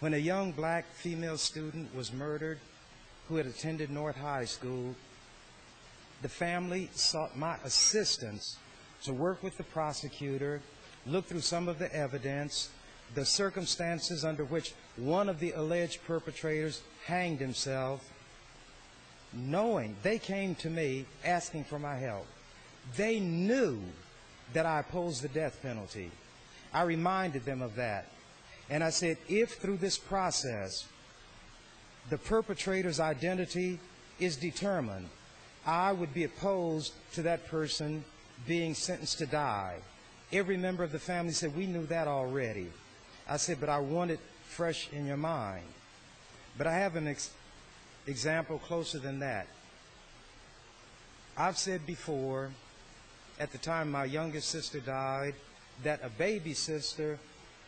When a young black female student was murdered who had attended North High School, the family sought my assistance to work with the prosecutor, look through some of the evidence, the circumstances under which one of the alleged perpetrators hanged himself, knowing they came to me asking for my help. They knew that I opposed the death penalty. I reminded them of that. And I said, if through this process the perpetrator's identity is determined, I would be opposed to that person being sentenced to die. Every member of the family said, we knew that already. I said, but I want it fresh in your mind. But I have an example closer than that. I've said before, at the time my youngest sister died, that a baby sister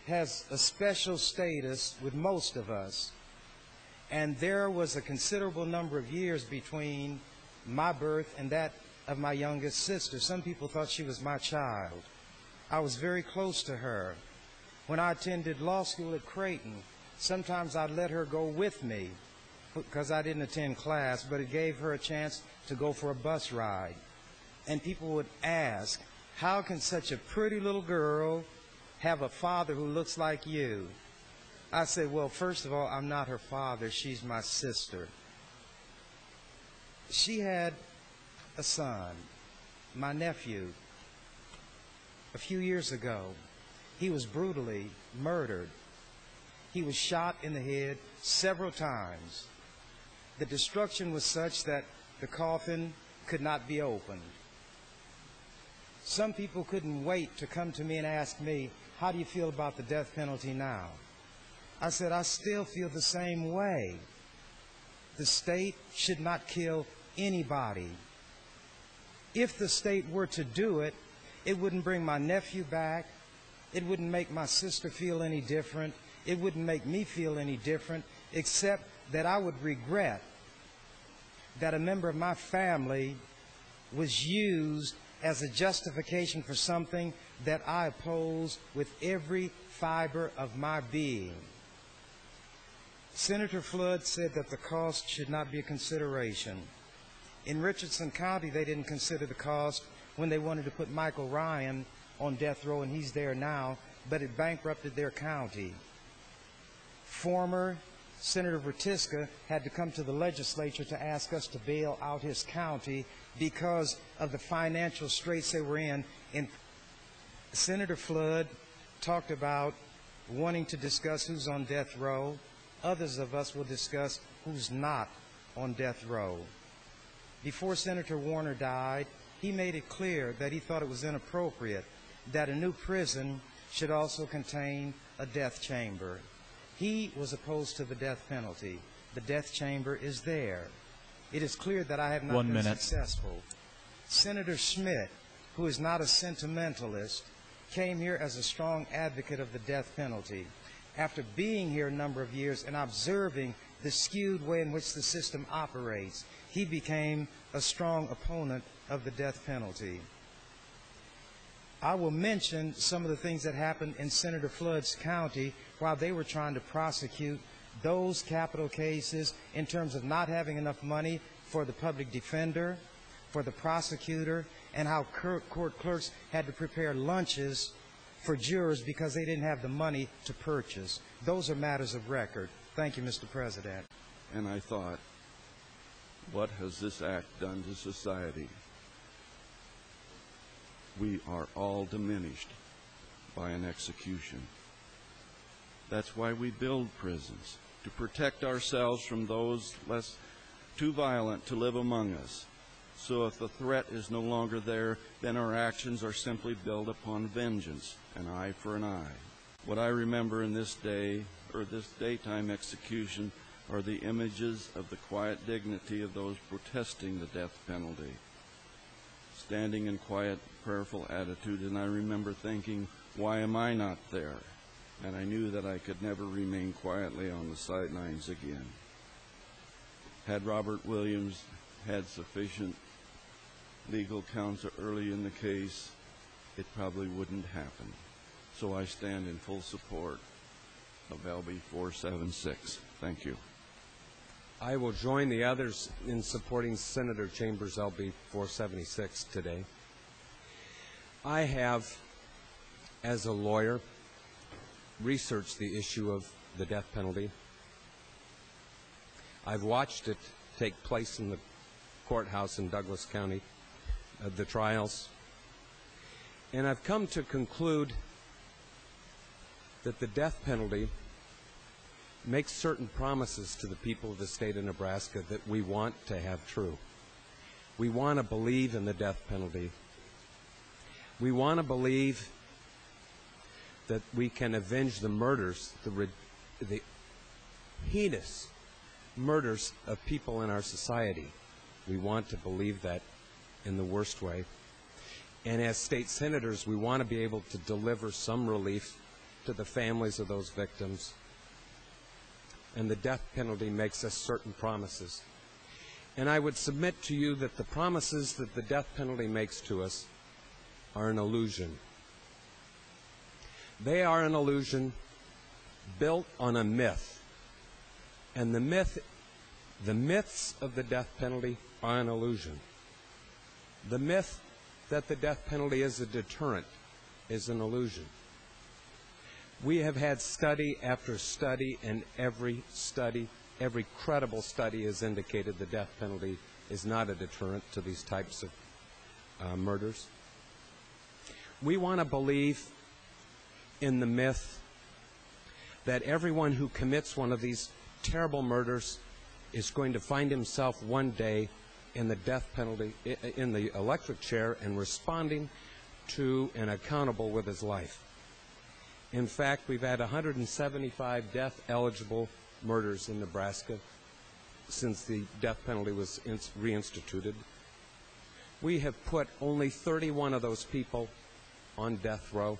has a special status with most of us. And there was a considerable number of years between my birth and that of my youngest sister. Some people thought she was my child. I was very close to her. When I attended law school at Creighton, sometimes I'd let her go with me because I didn't attend class, but it gave her a chance to go for a bus ride. And people would ask, how can such a pretty little girl have a father who looks like you? I said, well, first of all, I'm not her father. She's my sister. She had a son, my nephew, a few years ago. He was brutally murdered. He was shot in the head several times. The destruction was such that the coffin could not be opened. Some people couldn't wait to come to me and ask me, how do you feel about the death penalty now? I said, I still feel the same way. The state should not kill anybody. If the state were to do it, it wouldn't bring my nephew back. It wouldn't make my sister feel any different. It wouldn't make me feel any different, except that I would regret that a member of my family was used as a justification for something that I oppose with every fiber of my being. Senator Flood said that the cost should not be a consideration. In Richardson County, they didn't consider the cost when they wanted to put Michael Ryan on death row, and he's there now, but it bankrupted their county. Former Senator Vertiska had to come to the legislature to ask us to bail out his county because of the financial straits they were in. And Senator Flood talked about wanting to discuss who's on death row. Others of us will discuss who's not on death row. Before Senator Warner died, he made it clear that he thought it was inappropriate that a new prison should also contain a death chamber. He was opposed to the death penalty. The death chamber is there. It is clear that I have not been successful. Senator Schmidt, who is not a sentimentalist, came here as a strong advocate of the death penalty. After being here a number of years and observing the skewed way in which the system operates, he became a strong opponent of the death penalty. I will mention some of the things that happened in Senator Flood's county while they were trying to prosecute those capital cases in terms of not having enough money for the public defender, for the prosecutor, and how court clerks had to prepare lunches for jurors because they didn't have the money to purchase. Those are matters of record. Thank you, Mr. President. And I thought, what has this act done to society? We are all diminished by an execution. That's why we build prisons, to protect ourselves from those less too violent to live among us. So if the threat is no longer there, then our actions are simply built upon vengeance, an eye for an eye. What I remember in this day, or this daytime execution, are the images of the quiet dignity of those protesting the death penalty, standing in quiet, prayerful attitude, and I remember thinking, why am I not there? And I knew that I could never remain quietly on the sidelines again. Had Robert Williams had sufficient legal counsel early in the case, it probably wouldn't happen. So I stand in full support of LB 476. Thank you. I will join the others in supporting Senator Chambers' LB 476 today. I have, as a lawyer, researched the issue of the death penalty. I've watched it take place in the courthouse in Douglas County, the trials, and I've come to conclude that the death penalty makes certain promises to the people of the state of Nebraska that we want to have true. We want to believe in the death penalty. We want to believe that we can avenge the murders, the heinous murders of people in our society. We want to believe that in the worst way. And as state senators, we want to be able to deliver some relief to the families of those victims. And the death penalty makes us certain promises. And I would submit to you that the promises that the death penalty makes to us are an illusion. They are an illusion built on a myth. And the myths of the death penalty are an illusion. The myth that the death penalty is a deterrent is an illusion. We have had study after study, and every credible study has indicated the death penalty is not a deterrent to these types of murders. We want to believe in the myth that everyone who commits one of these terrible murders is going to find himself one day in the death penalty, in the electric chair, and responding to and accountable with his life. In fact, we've had 175 death-eligible murders in Nebraska since the death penalty was reinstituted. We have put only 31 of those people on death row.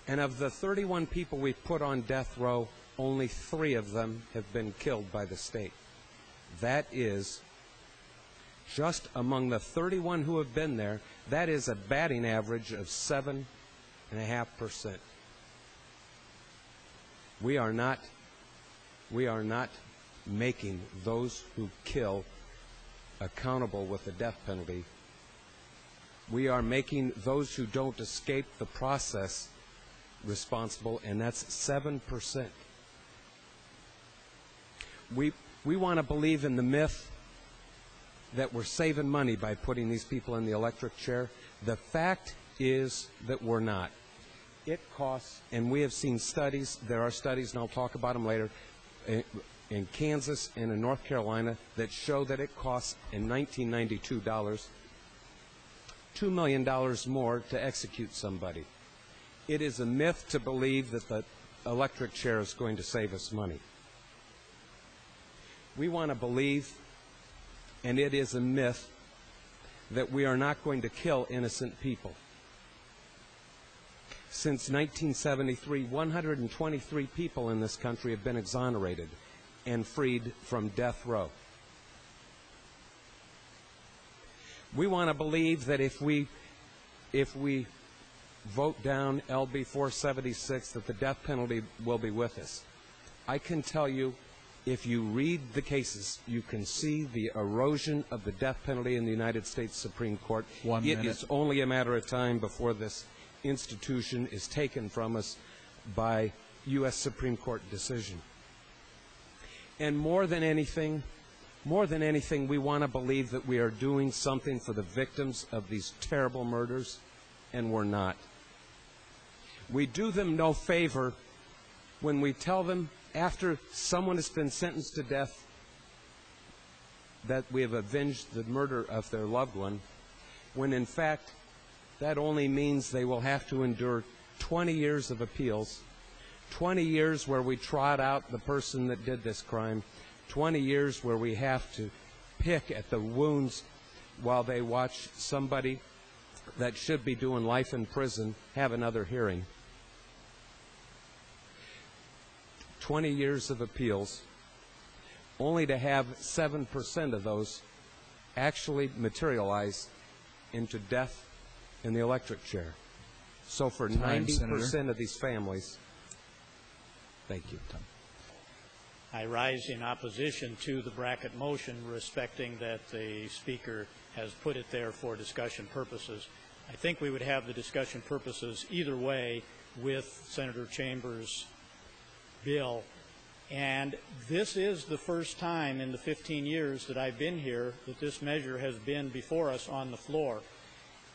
And of the 31 people we've put on death row, only 3 of them have been killed by the state. That is, just among the 31 who have been there, that is a batting average of 7.5%. We are not making those who kill accountable with the death penalty. We are making those who don't escape the process responsible, and that's 7%. We want to believe in the myth that we're saving money by putting these people in the electric chair. The fact is that we're not. It costs, and we have seen studies, there are studies, and I'll talk about them later, in Kansas and in North Carolina that show that it costs in 1992 $2 million more to execute somebody. It is a myth to believe that the electric chair is going to save us money. We want to believe, and it is a myth, that we are not going to kill innocent people. Since 1973, 123 people in this country have been exonerated and freed from death row. We want to believe that if we vote down LB 476, that the death penalty will be with us. I can tell you, if you read the cases, you can see the erosion of the death penalty in the United States Supreme Court. 1 minute. It is only a matter of time before this institution is taken from us by U.S. Supreme Court decision. And more than anything, we want to believe that we are doing something for the victims of these terrible murders, and we're not. We do them no favor when we tell them after someone has been sentenced to death that we have avenged the murder of their loved one, when in fact that only means they will have to endure 20 years of appeals, 20 years where we trot out the person that did this crime, 20 years where we have to pick at the wounds while they watch somebody that should be doing life in prison have another hearing. 20 years of appeals, only to have 7% of those actually materialize into death in the electric chair. So for 90% of these families, Thank you. I rise in opposition to the bracket motion, respecting that the Speaker has put it there for discussion purposes. I think we would have the discussion purposes either way with Senator Chambers' bill. And this is the first time in the 15 years that I've been here that this measure has been before us on the floor.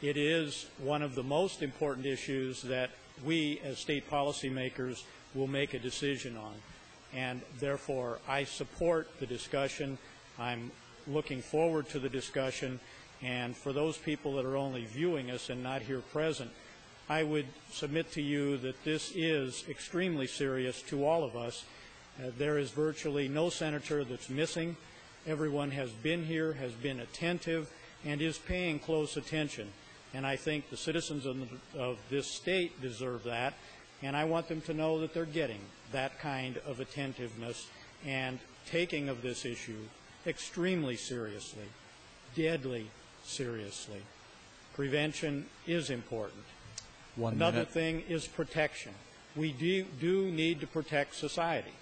It is one of the most important issues that we as state policymakers will make a decision on. And therefore, I support the discussion. I'm looking forward to the discussion. And for those people that are only viewing us and not here present, I would submit to you that this is extremely serious to all of us. There is virtually no senator that's missing. Everyone has been here, has been attentive, and is paying close attention. And I think the citizens of this state deserve that. And I want them to know that they're getting that kind of attentiveness and taking of this issue extremely seriously, deadly seriously. Prevention is important. Another thing is protection. We do need to protect society.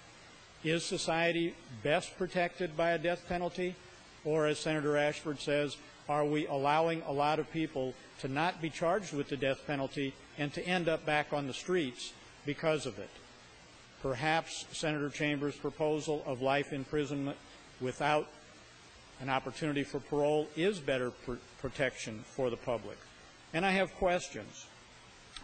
Is society best protected by a death penalty? Or, as Senator Ashford says, are we allowing a lot of people to not be charged with the death penalty and to end up back on the streets because of it? Perhaps Senator Chambers' proposal of life imprisonment without an opportunity for parole is better protection for the public. And I have questions.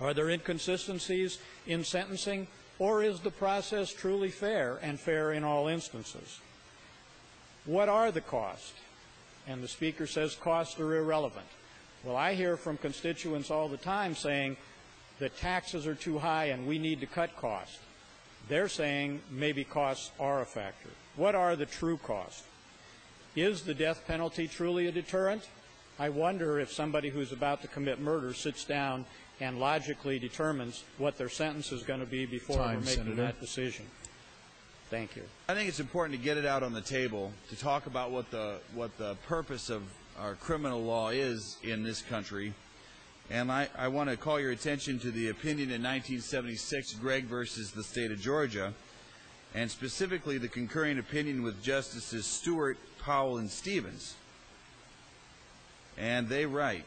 Are there inconsistencies in sentencing, or is the process truly fair and fair in all instances? What are the costs? And the Speaker says costs are irrelevant. Well, I hear from constituents all the time saying that taxes are too high and we need to cut costs. They're saying maybe costs are a factor. What are the true costs? Is the death penalty truly a deterrent? I wonder if somebody who's about to commit murder sits down and logically determines what their sentence is going to be before we're making that decision. Thank you. I think it's important to get it out on the table to talk about what the purpose of our criminal law is in this country. And I want to call your attention to the opinion in 1976, Gregg versus the state of Georgia, and specifically the concurring opinion with Justices Stewart, Powell, and Stevens. And they write,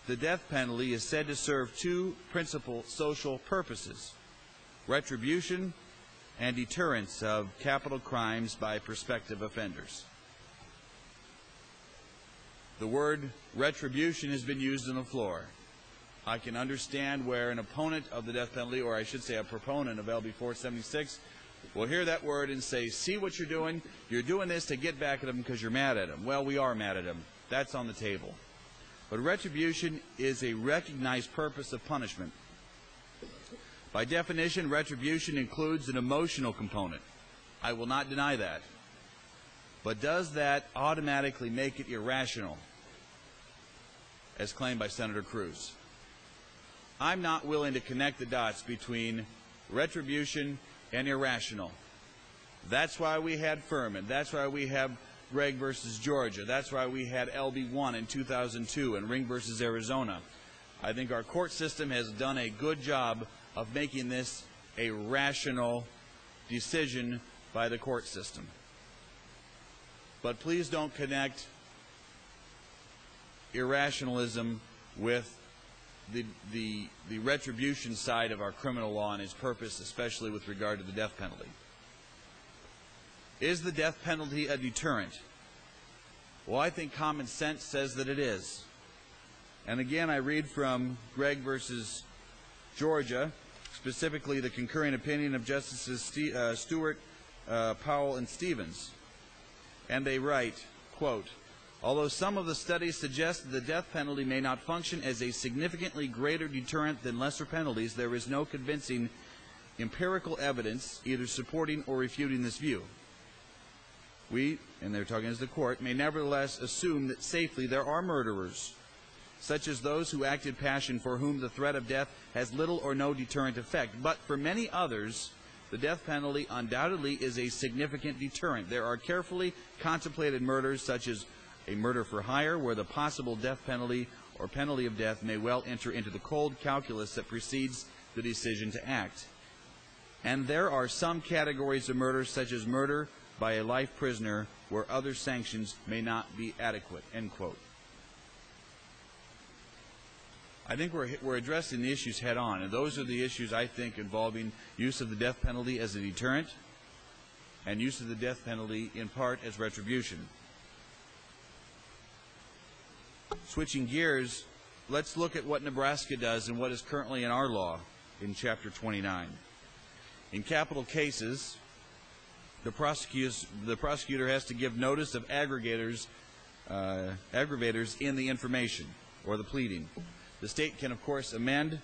the death penalty is said to serve two principal social purposes: retribution and deterrence of capital crimes by prospective offenders. The word retribution has been used on the floor. I can understand where an opponent of the death penalty, or I should say a proponent of LB 476, will hear that word and say, see what you're doing? You're doing this to get back at them because you're mad at them. Well, we are mad at them. That's on the table. But retribution is a recognized purpose of punishment. By definition, retribution includes an emotional component. I will not deny that. But does that automatically make it irrational, as claimed by Senator Cruz? I'm not willing to connect the dots between retribution and irrational. That's why we had Furman. That's why we have Gregg versus Georgia. That's why we had LB1 in 2002 and Ring versus Arizona. I think our court system has done a good job of making this a rational decision by the court system. But please don't connect irrationalism with the retribution side of our criminal law and its purpose, especially with regard to the death penalty. Is the death penalty a deterrent? Well, I think common sense says that it is. And again, I read from Gregg versus Georgia, specifically the concurring opinion of Justices Stewart, Powell, and Stevens. And they write, quote, although some of the studies suggest that the death penalty may not function as a significantly greater deterrent than lesser penalties, there is no convincing empirical evidence either supporting or refuting this view. We, and they're talking as the court, may nevertheless assume that safely there are murderers, such as those who act in passion for whom the threat of death has little or no deterrent effect. But for many others, the death penalty undoubtedly is a significant deterrent. There are carefully contemplated murders, such as a murder for hire, where the possible death penalty or penalty of death may well enter into the cold calculus that precedes the decision to act. And there are some categories of murder, such as murder by a life prisoner, where other sanctions may not be adequate, end quote. I think we're addressing the issues head on, and those are the issues, I think, involving use of the death penalty as a deterrent and use of the death penalty in part as retribution. Switching gears, let's look at what Nebraska does and what is currently in our law in Chapter 29. In capital cases, the prosecutor has to give notice of aggravators in the information or the pleading. The state can, of course, amend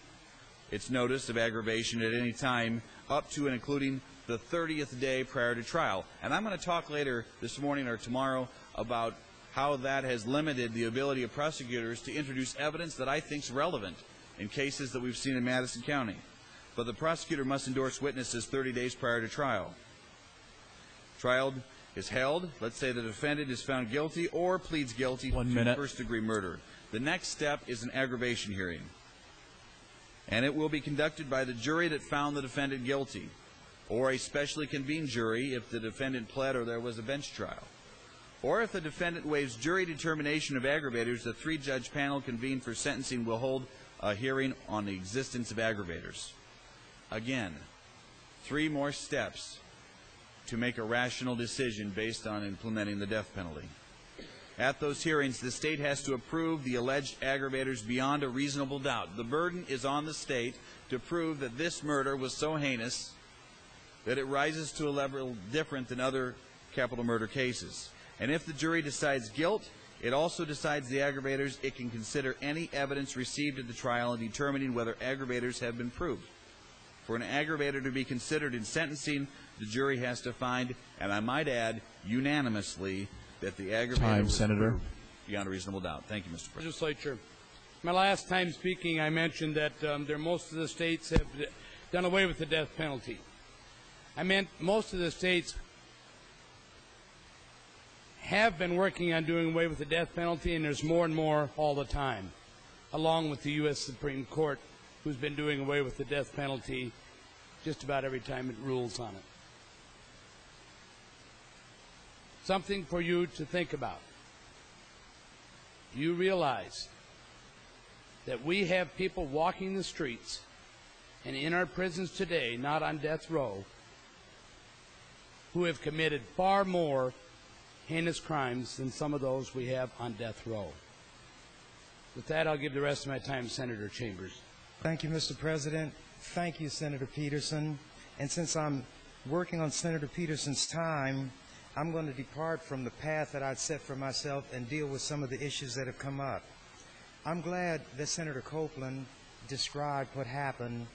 its notice of aggravation at any time up to and including the 30th day prior to trial. And I'm going to talk later this morning or tomorrow about how that has limited the ability of prosecutors to introduce evidence that I think is relevant in cases that we've seen in Madison County. But the prosecutor must endorse witnesses 30 days prior to trial. Trial is held. Let's say the defendant is found guilty or pleads guilty to first-degree murder. The next step is an aggravation hearing. And it will be conducted by the jury that found the defendant guilty, or a specially convened jury if the defendant pled or there was a bench trial. Or if the defendant waives jury determination of aggravators, the three-judge panel convened for sentencing will hold a hearing on the existence of aggravators. Again, 3 more steps to make a rational decision based on implementing the death penalty. At those hearings, the state has to approve the alleged aggravators beyond a reasonable doubt. The burden is on the state to prove that this murder was so heinous that it rises to a level different than other capital murder cases. And if the jury decides guilt, it also decides the aggravators. It can consider any evidence received at the trial in determining whether aggravators have been proved. For an aggravator to be considered in sentencing, the jury has to find, and I might add, unanimously, that the aggravator was proved beyond a reasonable doubt. Thank you, Mr. President. Legislature. My last time speaking, I mentioned that most of the states have done away with the death penalty. I meant most of the states have been working on doing away with the death penalty, and there's more and more all the time, along with the U.S. Supreme Court, who's been doing away with the death penalty just about every time it rules on it. Something for you to think about. You realize that we have people walking the streets and in our prisons today, not on death row, who have committed far more heinous crimes than some of those we have on death row. With that, I'll give the rest of my time to Senator Chambers. Thank you, Mr. President. Thank you, Senator Peterson. And since I'm working on Senator Peterson's time, I'm going to depart from the path that I'd set for myself and deal with some of the issues that have come up. I'm glad that Senator Copeland described what happened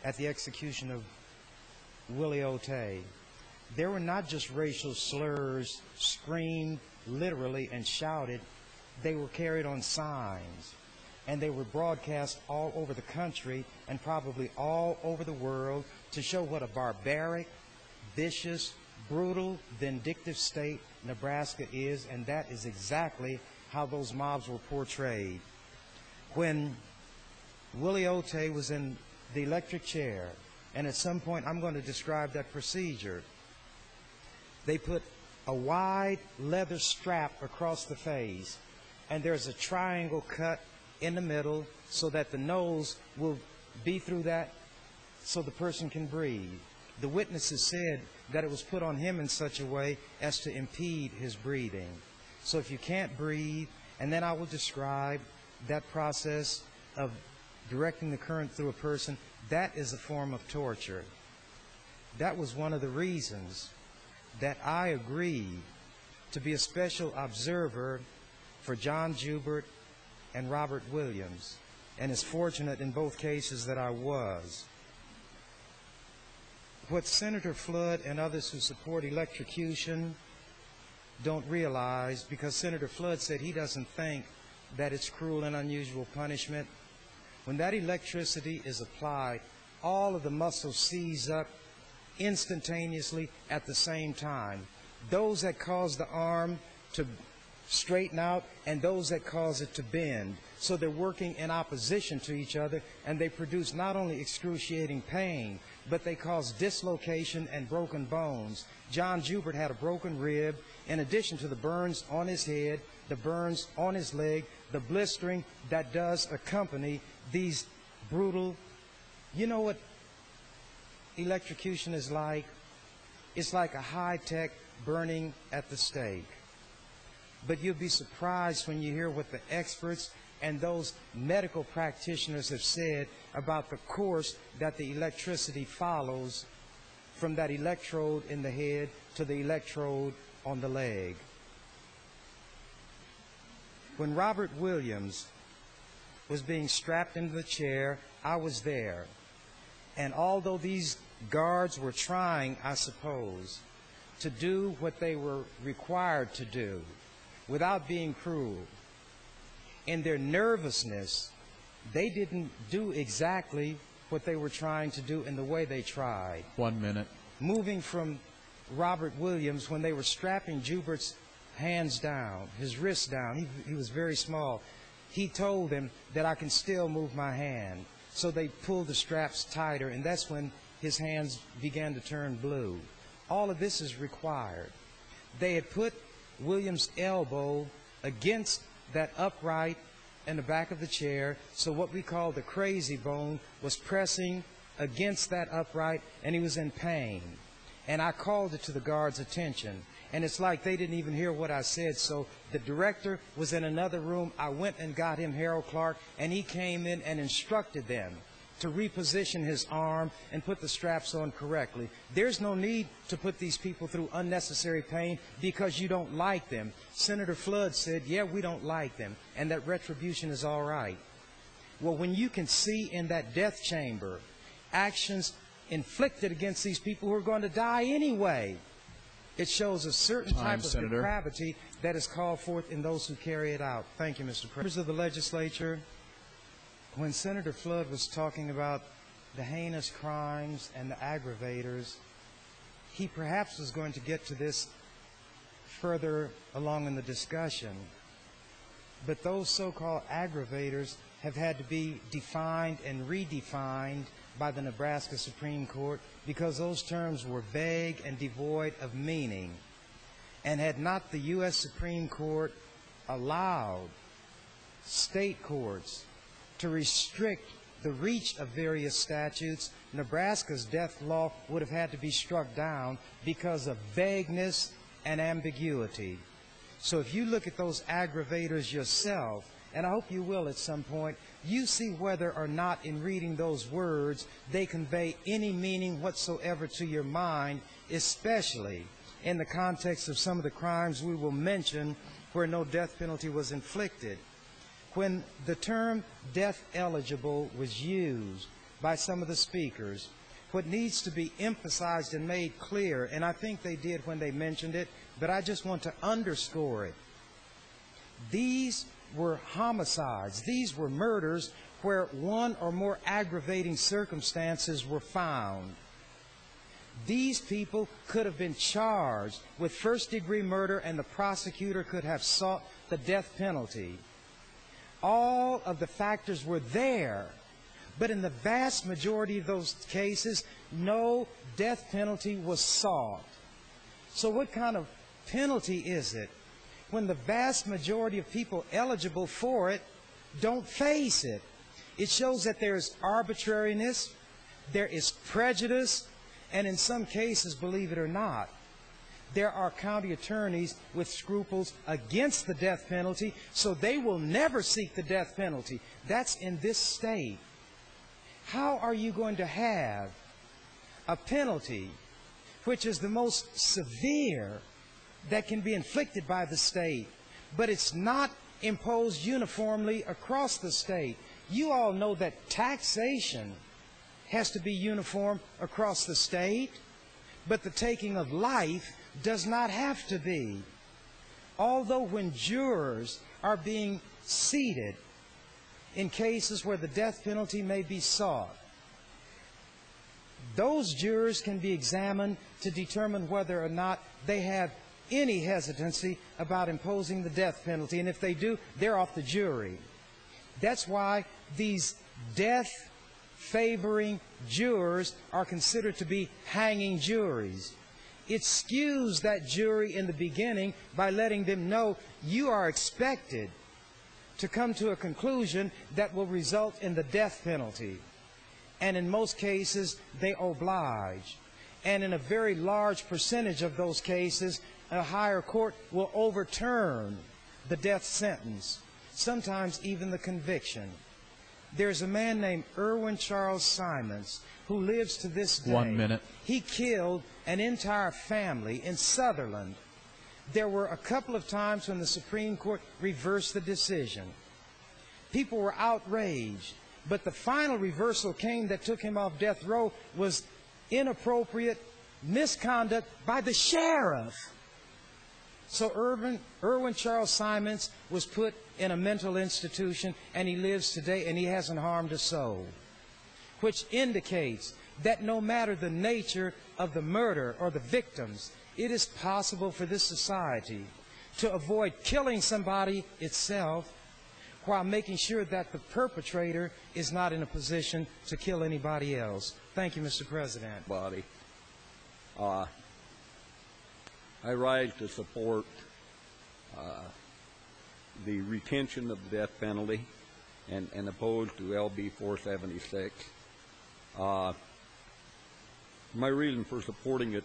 at the execution of Willie Otey. There were not just racial slurs screamed literally and shouted. They were carried on signs, and they were broadcast all over the country and probably all over the world to show what a barbaric, vicious, brutal, vindictive state Nebraska is, and that is exactly how those mobs were portrayed. When Willie Otey was in the electric chair, and at some point I'm going to describe that procedure, they put a wide leather strap across the face, and there's a triangle cut in the middle so that the nose will be through that so the person can breathe. The witnesses said that it was put on him in such a way as to impede his breathing. So if you can't breathe, and then I will describe that process of directing the current through a person, that is a form of torture. That was one of the reasons that I agreed to be a special observer for John Joubert and Robert Williams, and it's fortunate in both cases that I was. What Senator Flood and others who support electrocution don't realize, because Senator Flood said he doesn't think that it's cruel and unusual punishment, when that electricity is applied, all of the muscles seize up instantaneously at the same time. Those that cause the arm to straighten out and those that cause it to bend. So they're working in opposition to each other, and they produce not only excruciating pain, but they cause dislocation and broken bones. John Joubert had a broken rib, in addition to the burns on his head, the burns on his leg, the blistering that does accompany these brutal. You know what electrocution is like? It's like a high-tech burning at the stake. But you'll be surprised when you hear what the experts and those medical practitioners have said about the course that the electricity follows from that electrode in the head to the electrode on the leg. When Robert Williams was being strapped into the chair, I was there. And although these guards were trying, I suppose, to do what they were required to do without being cruel, in their nervousness, they didn't do exactly what they were trying to do in the way they tried. 1 minute. Moving from Robert Williams, when they were strapping Joubert's hands down, his wrists down, he was very small. He told them that I can still move my hand. So they pulled the straps tighter, and that's when his hands began to turn blue. All of this is required. They had put Williams' elbow against that upright in the back of the chair, so what we call the crazy bone was pressing against that upright, and he was in pain. And I called it to the guards' attention. And it's like they didn't even hear what I said. So the director was in another room. I went and got him Harold Clark, and he came in and instructed them to reposition his arm and put the straps on correctly. There's no need to put these people through unnecessary pain because you don't like them. Senator Flood said, yeah, we don't like them, and that retribution is all right. Well, when you can see in that death chamber actions inflicted against these people who are going to die anyway, it shows a certain type of depravity that is called forth in those who carry it out. Thank you, Mr. President. Members of the legislature, when Senator Flood was talking about the heinous crimes and the aggravators, he perhaps was going to get to this further along in the discussion. But those so-called aggravators have had to be defined and redefined by the Nebraska Supreme Court because those terms were vague and devoid of meaning. And had not the U.S. Supreme Court allowed state courts to restrict the reach of various statutes, Nebraska's death law would have had to be struck down because of vagueness and ambiguity. So if you look at those aggravators yourself, and I hope you will at some point, you see whether or not in reading those words they convey any meaning whatsoever to your mind, especially in the context of some of the crimes we will mention where no death penalty was inflicted. When the term death eligible was used by some of the speakers, what needs to be emphasized and made clear, and I think they did when they mentioned it, but I just want to underscore it. These were homicides. These were murders where one or more aggravating circumstances were found. These people could have been charged with first-degree murder, and the prosecutor could have sought the death penalty. All of the factors were there, but in the vast majority of those cases, no death penalty was sought. So what kind of penalty is it when the vast majority of people eligible for it don't face it? It shows that there is arbitrariness, there is prejudice, and in some cases, believe it or not, there are county attorneys with scruples against the death penalty, so they will never seek the death penalty. That's in this state. How are you going to have a penalty which is the most severe that can be inflicted by the state, but it's not imposed uniformly across the state? You all know that taxation has to be uniform across the state, but the taking of life does not have to be. Although when jurors are being seated in cases where the death penalty may be sought, those jurors can be examined to determine whether or not they have any hesitancy about imposing the death penalty. And if they do, they're off the jury. That's why these death-favoring jurors are considered to be hanging juries. It skews that jury in the beginning by letting them know you are expected to come to a conclusion that will result in the death penalty. And in most cases, they oblige. And in a very large percentage of those cases, a higher court will overturn the death sentence, sometimes even the conviction. There's a man named Erwin Charles Simons who lives to this day. 1 minute. He killed an entire family in Sutherland. There were a couple of times when the Supreme Court reversed the decision. People were outraged, but the final reversal came that took him off death row was inappropriate misconduct by the sheriff. So Erwin Charles Simons was put in a mental institution, and he lives today, and he hasn't harmed a soul, which indicates that no matter the nature of the murder or the victims, it is possible for this society to avoid killing somebody itself while making sure that the perpetrator is not in a position to kill anybody else. Thank you, Mr. President. Body. I rise to support the retention of the death penalty and oppose to LB 476. My reason for supporting it,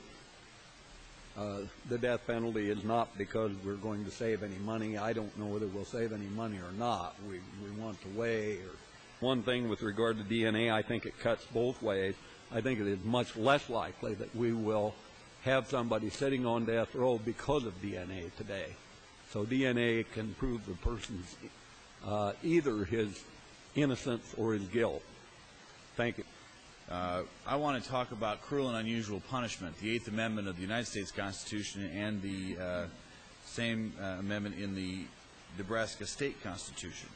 the death penalty, is not because we're going to save any money. I don't know whether we'll save any money or not. We want to weigh. One thing with regard to DNA, I think it cuts both ways. I think it is much less likely that we will have somebody sitting on death row because of DNA today. So DNA can prove the person's either his innocence or his guilt. Thank you. I want to talk about cruel and unusual punishment, the Eighth Amendment of the United States Constitution and the same amendment in the Nebraska State Constitution.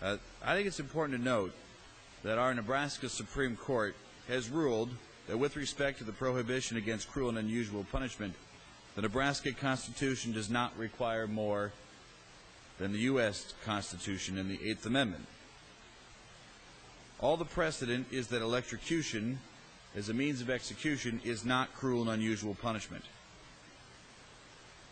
I think it's important to note that our Nebraska Supreme Court has ruled that with respect to the prohibition against cruel and unusual punishment, the Nebraska Constitution does not require more than the U.S. Constitution and the Eighth Amendment. All the precedent is that electrocution as a means of execution is not cruel and unusual punishment.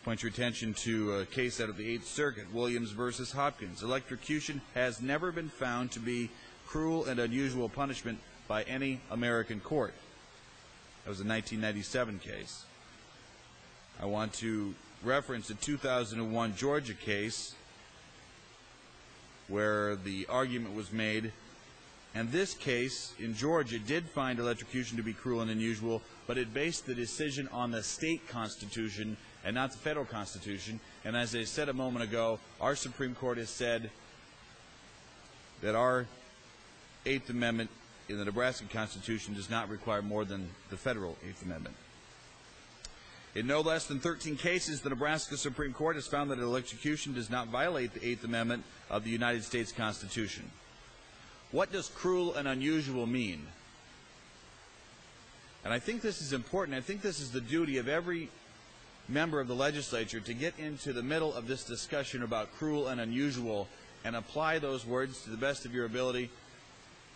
Point your attention to a case out of the Eighth Circuit, Williams versus Hopkins. Electrocution has never been found to be cruel and unusual punishment by any American court. That was a 1997 case. I want to reference a 2001 Georgia case where the argument was made, and this case in Georgia did find electrocution to be cruel and unusual, but it based the decision on the state constitution and not the federal constitution. And as I said a moment ago, our Supreme Court has said that our Eighth Amendment in the Nebraska Constitution does not require more than the federal Eighth Amendment. In no less than 13 cases, the Nebraska Supreme Court has found that electrocution does not violate the Eighth Amendment of the United States Constitution. What does cruel and unusual mean? And I think this is important. I think this is the duty of every member of the legislature to get into the middle of this discussion about cruel and unusual and apply those words to the best of your ability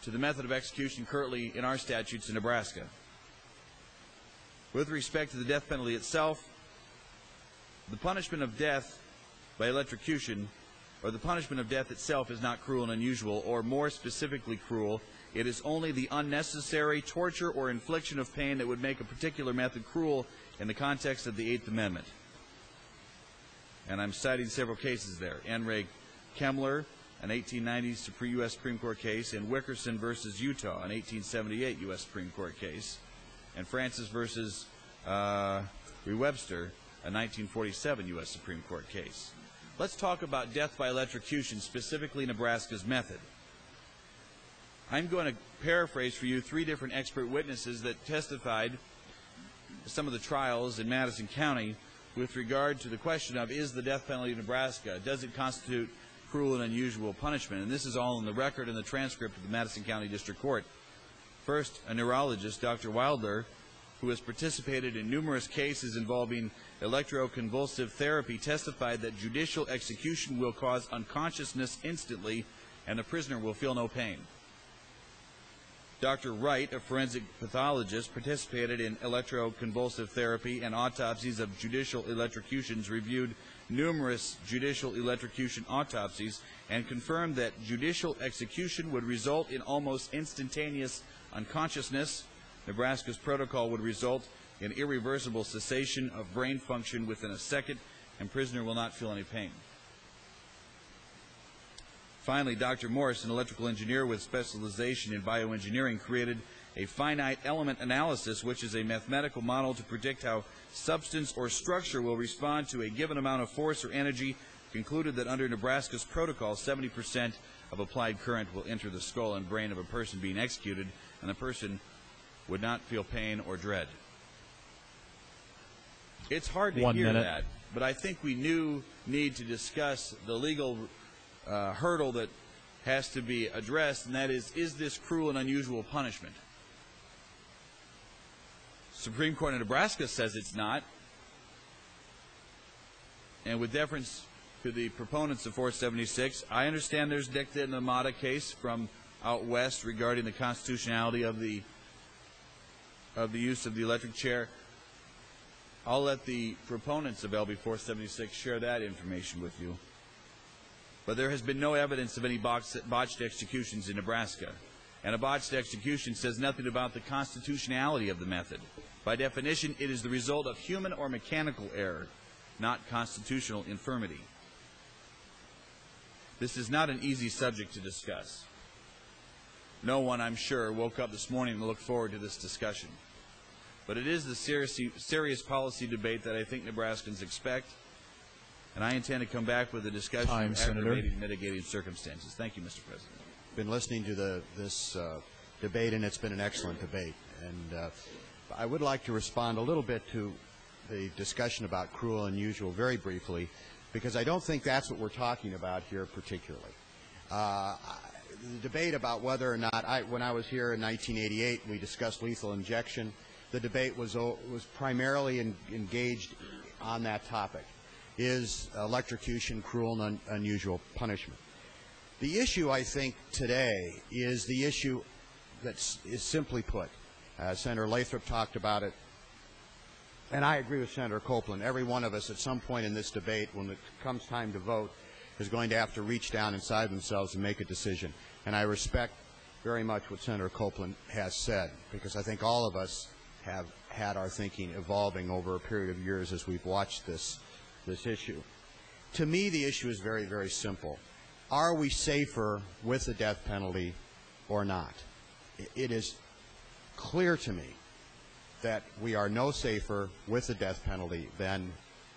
to the method of execution currently in our statutes in Nebraska. With respect to the death penalty itself, the punishment of death by electrocution, or the punishment of death itself, is not cruel and unusual, or more specifically cruel. It is only the unnecessary torture or infliction of pain that would make a particular method cruel in the context of the Eighth Amendment. And I'm citing several cases there. N. Ray Kemmler, an 1890 U.S. Supreme Court case, and Wickerson versus Utah, an 1878 U.S. Supreme Court case, and Francis versus Webster, a 1947 U.S. Supreme Court case. Let's talk about death by electrocution, specifically Nebraska's method. I'm going to paraphrase for you three different expert witnesses that testified to some of the trials in Madison County with regard to the question of, is the death penalty in Nebraska, does it constitute cruel and unusual punishment? And this is all in the record and the transcript of the Madison County District Court. First, a neurologist, Dr. Wilder, who has participated in numerous cases involving electroconvulsive therapy, testified that judicial execution will cause unconsciousness instantly and the prisoner will feel no pain. Dr. Wright, a forensic pathologist, participated in electroconvulsive therapy and autopsies of judicial electrocutions, reviewed numerous judicial electrocution autopsies, and confirmed that judicial execution would result in almost instantaneous unconsciousness. Nebraska's protocol would result in irreversible cessation of brain function within a second, and prisoner will not feel any pain. Finally, Dr. Morse, an electrical engineer with specialization in bioengineering, created a finite element analysis, which is a mathematical model to predict how substance or structure will respond to a given amount of force or energy, concluded that under Nebraska's protocol, 70% of applied current will enter the skull and brain of a person being executed, and the person would not feel pain or dread. It's hard to hear that, but I think we need to discuss the legal hurdle that has to be addressed, and that is this cruel and unusual punishment? Supreme Court of Nebraska says it's not, and with deference to the proponents of 476, I understand there's dicta in the Mata case from out west regarding the constitutionality of the use of the electric chair. I'll let the proponents of LB 476 share that information with you. But there has been no evidence of any botched executions in Nebraska. And a botched execution says nothing about the constitutionality of the method. By definition, it is the result of human or mechanical error, not constitutional infirmity. This is not an easy subject to discuss. No one, I'm sure, woke up this morning and looked forward to this discussion. But it is the serious policy debate that I think Nebraskans expect, and I intend to come back with a discussion of aggravating and mitigating circumstances. Thank you, Mr. President. Been listening to this debate, and it's been an excellent debate. And I would like to respond a little bit to the discussion about cruel and unusual very briefly, because I don't think that's what we're talking about here particularly. The debate about whether or not, when I was here in 1988, we discussed lethal injection. The debate was primarily engaged on that topic. Is electrocution cruel and unusual punishment? The issue, I think, today is the issue that is simply put. Senator Lathrop talked about it, and I agree with Senator Copeland. Every one of us at some point in this debate, when it comes time to vote, is going to have to reach down inside themselves and make a decision. And I respect very much what Senator Copeland has said, because I think all of us have had our thinking evolving over a period of years as we've watched this issue. To me, the issue is very, very simple. Are we safer with the death penalty or not? It is clear to me that we are no safer with the death penalty than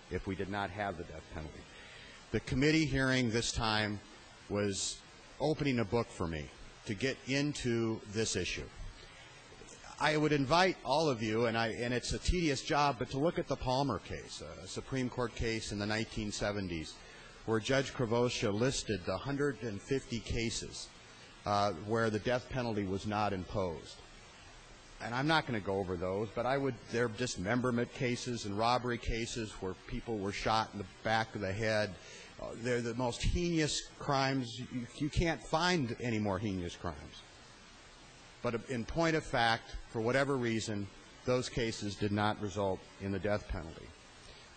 if we did not have the death penalty. The committee hearing this time was opening a book for me to get into this issue. I would invite all of you, and it's a tedious job, but to look at the Palmer case, a Supreme Court case in the 1970s, where Judge Kravosha listed the 150 cases where the death penalty was not imposed. And I'm not going to go over those, but they're dismemberment cases and robbery cases where people were shot in the back of the head. They're the most heinous crimes. You can't find any more heinous crimes. But in point of fact, for whatever reason, those cases did not result in the death penalty.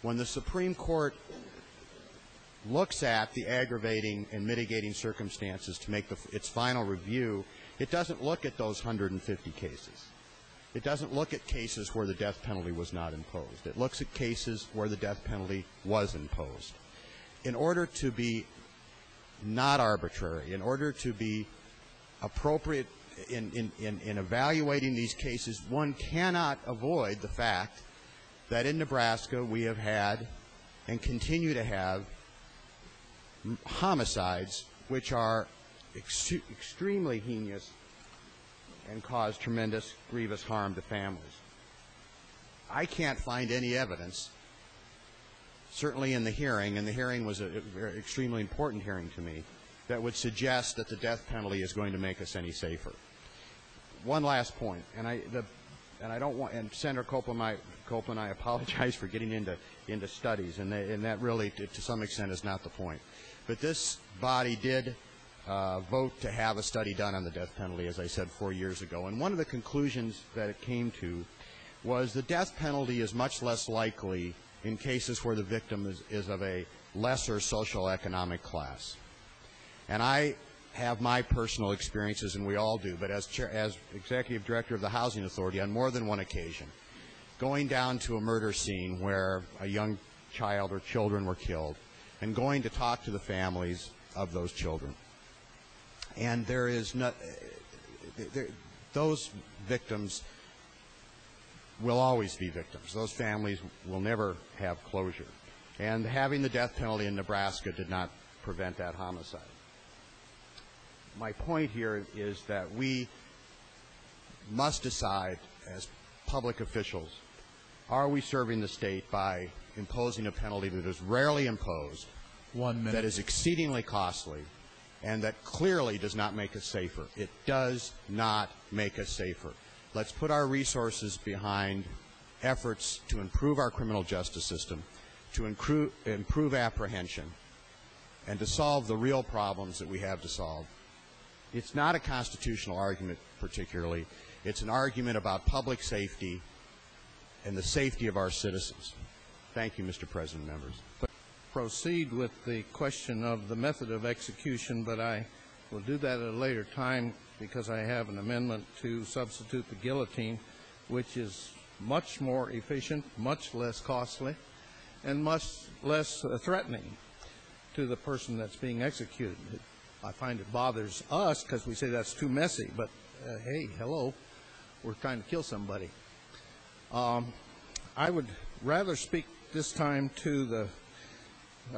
When the Supreme Court looks at the aggravating and mitigating circumstances to make its final review, it doesn't look at those 150 cases. It doesn't look at cases where the death penalty was not imposed. It looks at cases where the death penalty was imposed. In order to be not arbitrary, in order to be appropriate in evaluating these cases, one cannot avoid the fact that in Nebraska we have had and continue to have homicides which are extremely heinous and cause tremendous, grievous harm to families. I can't find any evidence, certainly in the hearing, and the hearing was an extremely important hearing to me, that would suggest that the death penalty is going to make us any safer. One last point, and and I don't want, and Senator Copeland, I apologize for getting into studies, and that really, to some extent, is not the point. But this body did vote to have a study done on the death penalty, as I said 4 years ago. And one of the conclusions that it came to was the death penalty is much less likely in cases where the victim is of a lesser social economic class. And I have my personal experiences, and we all do, but as executive director of the Housing Authority, on more than one occasion, going down to a murder scene where a young child or children were killed, and going to talk to the families of those children. And there is not, those victims will always be victims. Those families will never have closure. And having the death penalty in Nebraska did not prevent that homicide. My point here is that we must decide as public officials, are we serving the state by imposing a penalty that is rarely imposed, 1 minute, that is exceedingly costly, and that clearly does not make us safer? It does not make us safer. Let's put our resources behind efforts to improve our criminal justice system, to improve apprehension, and to solve the real problems that we have to solve. It's not a constitutional argument particularly. It's an argument about public safety and the safety of our citizens. Thank you, Mr. President, members. proceed with the question of the method of execution, but I will do that at a later time because I have an amendment to substitute the guillotine, which is much more efficient, much less costly, and much less threatening to the person that's being executed. I find it bothers us because we say that's too messy, but hey, hello, we're trying to kill somebody. I would rather speak this time to the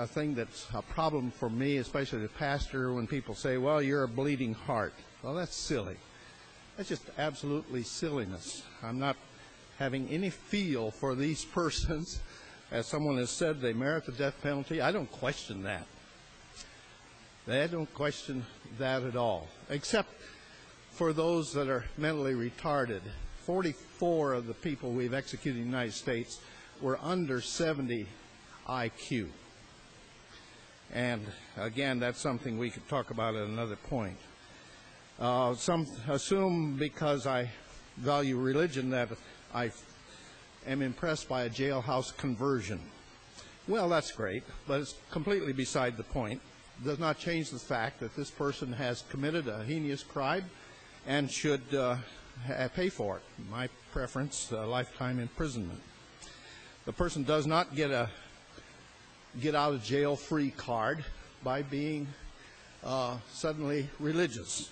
thing that's a problem for me, especially the pastor, when people say, well, you're a bleeding heart. Well, that's silly. That's just absolutely silliness. I'm not having any feel for these persons. As someone has said, they merit the death penalty. I don't question that. I don't question that at all, except for those that are mentally retarded. 44 of the people we've executed in the United States were under 70 IQ. And again, that's something we could talk about at another point. Some assume because I value religion that I am impressed by a jailhouse conversion. Well, that's great, but it's completely beside the point. It does not change the fact that this person has committed a heinous crime and should pay for it. My preference, lifetime imprisonment. The person does not get a get-out-of-jail-free card by being suddenly religious.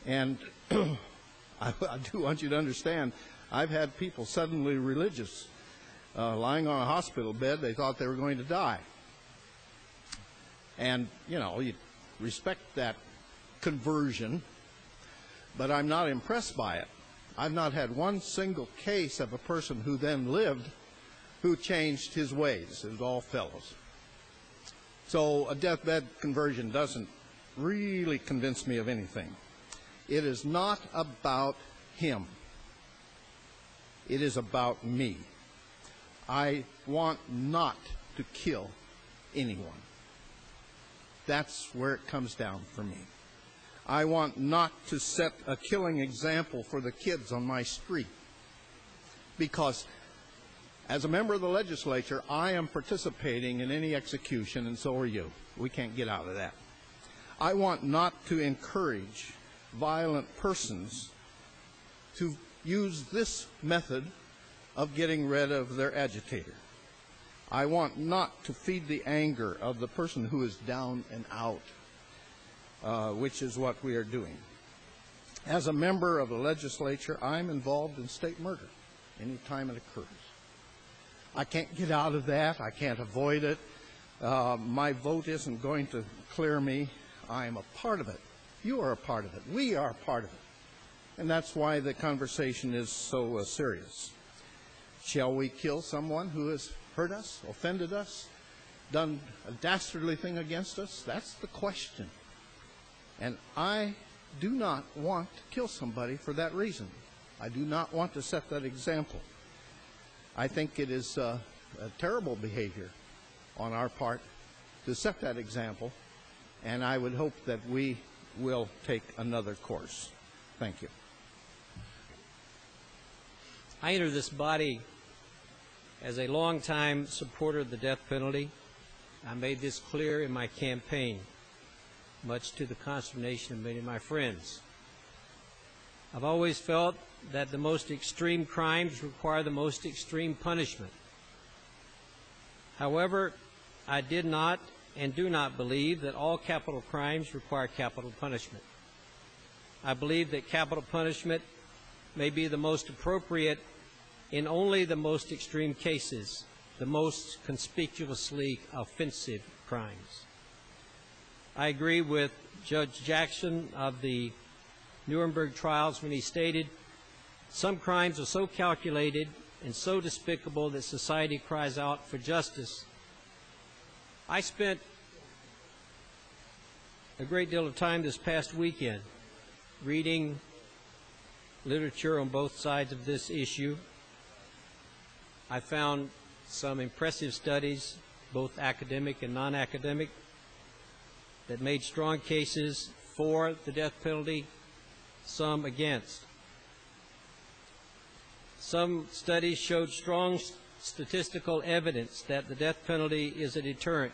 And I do want you to understand, I've had people suddenly religious lying on a hospital bed. They thought they were going to die. And, you know, you respect that conversion, but I'm not impressed by it. I've not had one single case of a person who then lived who changed his ways. It was all fellows. So a deathbed conversion doesn't really convince me of anything. It is not about him. It is about me. I want not to kill anyone. That's where it comes down for me. I want not to set a killing example for the kids on my street, because as a member of the legislature, I am participating in any execution, and so are you. We can't get out of that. I want not to encourage violent persons to use this method of getting rid of their agitator. I want not to feed the anger of the person who is down and out, which is what we are doing. As a member of the legislature, I'm involved in state murder any time it occurs. I can't get out of that. I can't avoid it. My vote isn't going to clear me. I am a part of it. You are a part of it. We are a part of it. And that's why the conversation is so serious. Shall we kill someone who has hurt us, offended us, done a dastardly thing against us? That's the question. And I do not want to kill somebody for that reason. I do not want to set that example. I think it is a terrible behavior on our part to set that example, and I would hope that we will take another course. Thank you. I enter this body as a longtime supporter of the death penalty. I made this clear in my campaign, much to the consternation of many of my friends. I've always felt that the most extreme crimes require the most extreme punishment. However, I did not and do not believe that all capital crimes require capital punishment. I believe that capital punishment may be the most appropriate in only the most extreme cases, the most conspicuously offensive crimes. I agree with Judge Jackson of the Nuremberg trials when he stated, "Some crimes are so calculated and so despicable that society cries out for justice." I spent a great deal of time this past weekend reading literature on both sides of this issue. I found some impressive studies, both academic and non-academic, that made strong cases for the death penalty, some against. Some studies showed strong statistical evidence that the death penalty is a deterrent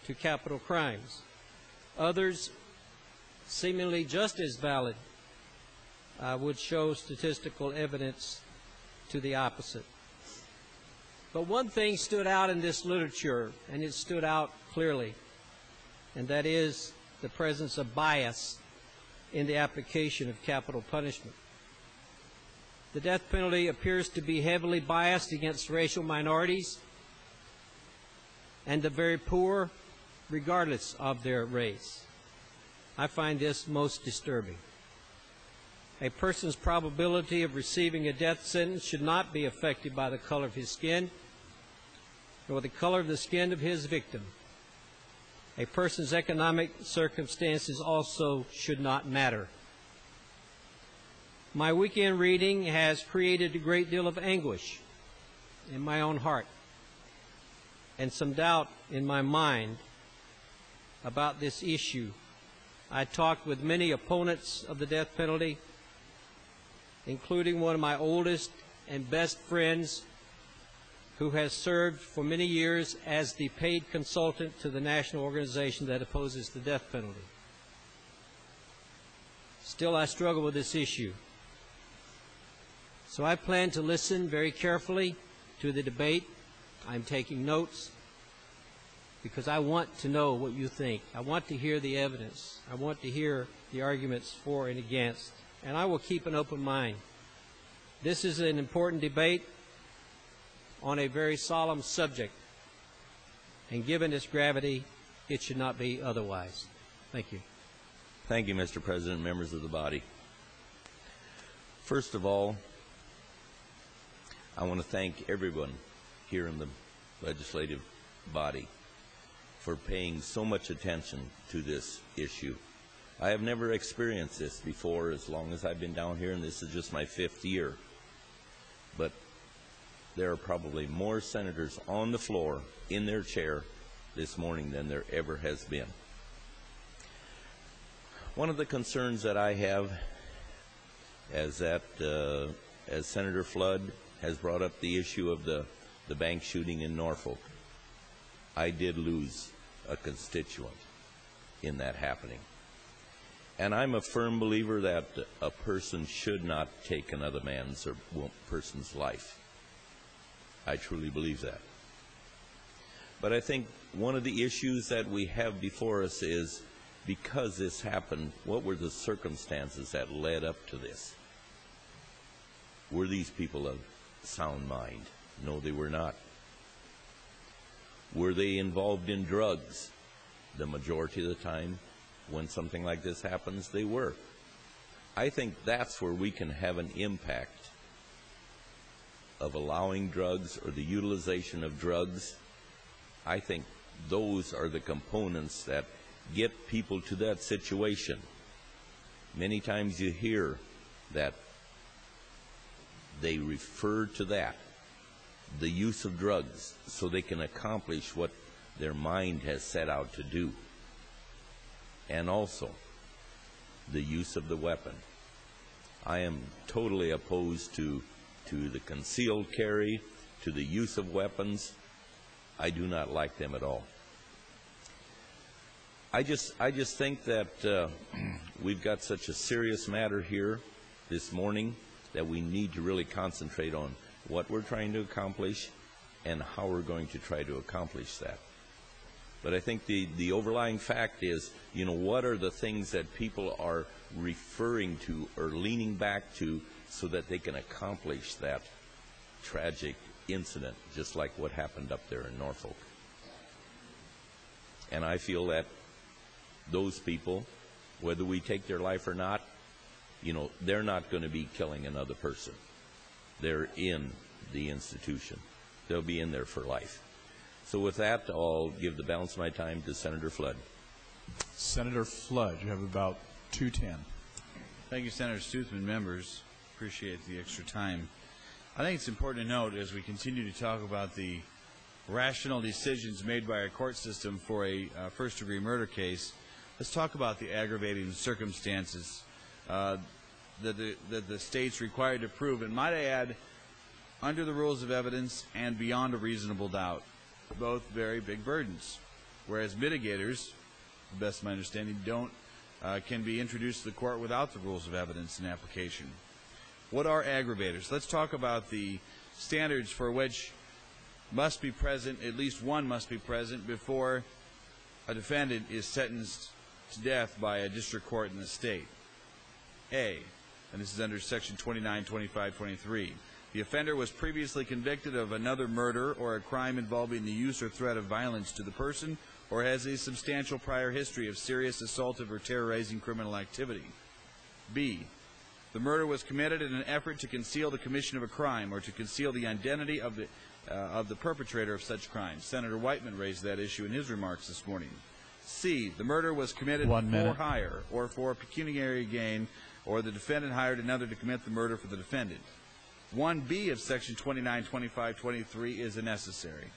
to capital crimes. Others, seemingly just as valid, would show statistical evidence to the opposite. But one thing stood out in this literature, and it stood out clearly, and that is the presence of bias in the application of capital punishment. The death penalty appears to be heavily biased against racial minorities and the very poor, regardless of their race. I find this most disturbing. A person's probability of receiving a death sentence should not be affected by the color of his skin, nor the color of the skin of his victim. A person's economic circumstances also should not matter. My weekend reading has created a great deal of anguish in my own heart and some doubt in my mind about this issue. I talked with many opponents of the death penalty, including one of my oldest and best friends who has served for many years as the paid consultant to the national organization that opposes the death penalty. Still, I struggle with this issue. So I plan to listen very carefully to the debate. I'm taking notes because I want to know what you think. I want to hear the evidence. I want to hear the arguments for and against. And I will keep an open mind. This is an important debate on a very solemn subject, and given its gravity, it should not be otherwise. Thank you. Thank you, Mr. President, members of the body. First of all, I want to thank everyone here in the legislative body for paying so much attention to this issue. I have never experienced this before as long as I've been down here, and this is just my 5th year. But there are probably more senators on the floor in their chair this morning than there ever has been. One of the concerns that I have is that as Senator Flood has brought up the issue of the bank shooting in Norfolk, I did lose a constituent in that happening. And I'm a firm believer that a person should not take another man's or person's life. I truly believe that. But I think one of the issues that we have before us is, because this happened, what were the circumstances that led up to this? Were these people of sound mind? No, they were not. Were they involved in drugs? The majority of the time, when something like this happens, they were. I think that's where we can have an impact of allowing drugs or the utilization of drugs. I think those are the components that get people to that situation. Many times you hear that they refer to that, the use of drugs, so they can accomplish what their mind has set out to do. And also, the use of the weapon. I am totally opposed to the concealed carry, to the use of weapons. I do not like them at all. I just think that we've got such a serious matter here this morning that we need to really concentrate on what we're trying to accomplish and how we're going to try to accomplish that. But I think the overlying fact is, you know, what are the things that people are referring to or leaning back to so that they can accomplish that tragic incident, just like what happened up there in Norfolk. And I feel that those people, whether we take their life or not, you know, they're not going to be killing another person. They're in the institution. They'll be in there for life. So with that, I'll give the balance of my time to Senator Flood. Senator Flood, you have about 2:10. Thank you, Senator Stuthman. Members, appreciate the extra time. I think it's important to note as we continue to talk about the rational decisions made by our court system for a first-degree murder case, let's talk about the aggravating circumstances that the state's required to prove. And might I add, under the rules of evidence and beyond a reasonable doubt, both very big burdens. Whereas mitigators, to the best of my understanding, can be introduced to the court without the rules of evidence and application. What are aggravators? Let's talk about the standards for which must be present, at least one must be present, before a defendant is sentenced to death by a district court in the state. A, and this is under Section 292523, the offender was previously convicted of another murder or a crime involving the use or threat of violence to the person, or has a substantial prior history of serious assaultive or terrorizing criminal activity. B, the murder was committed in an effort to conceal the commission of a crime or to conceal the identity of the perpetrator of such crimes. Senator Whiteman raised that issue in his remarks this morning. C, the murder was committed for hire or for pecuniary gain, or the defendant hired another to commit the murder for the defendant. 1B of Section 292523 is unnecessary.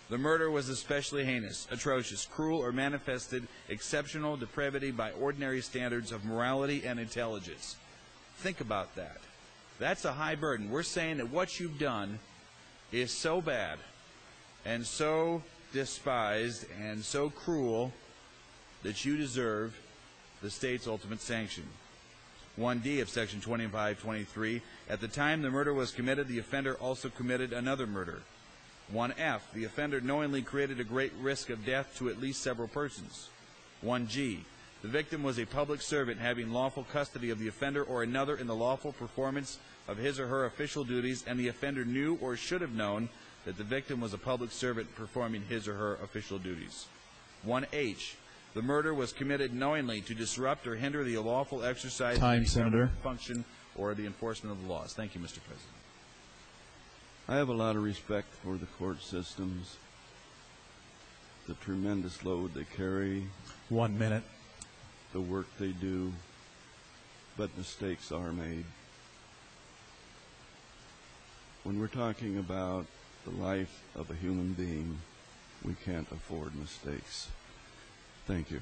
The murder was especially heinous, atrocious, cruel, or manifested exceptional depravity by ordinary standards of morality and intelligence. Think about that. That's a high burden. We're saying that what you've done is so bad and so despised and so cruel that you deserve the state's ultimate sanction. 1D of Section 2523, at the time the murder was committed, the offender also committed another murder. 1F, the offender knowingly created a great risk of death to at least several persons. 1G, the victim was a public servant having lawful custody of the offender or another in the lawful performance of his or her official duties, and the offender knew or should have known that the victim was a public servant performing his or her official duties. 1H, the murder was committed knowingly to disrupt or hinder the lawful exercise of the function or the enforcement of the laws. Thank you, Mr. President. I have a lot of respect for the court systems, the tremendous load they carry. 1 minute. The work they do, but mistakes are made. When we're talking about the life of a human being, we can't afford mistakes. Thank you.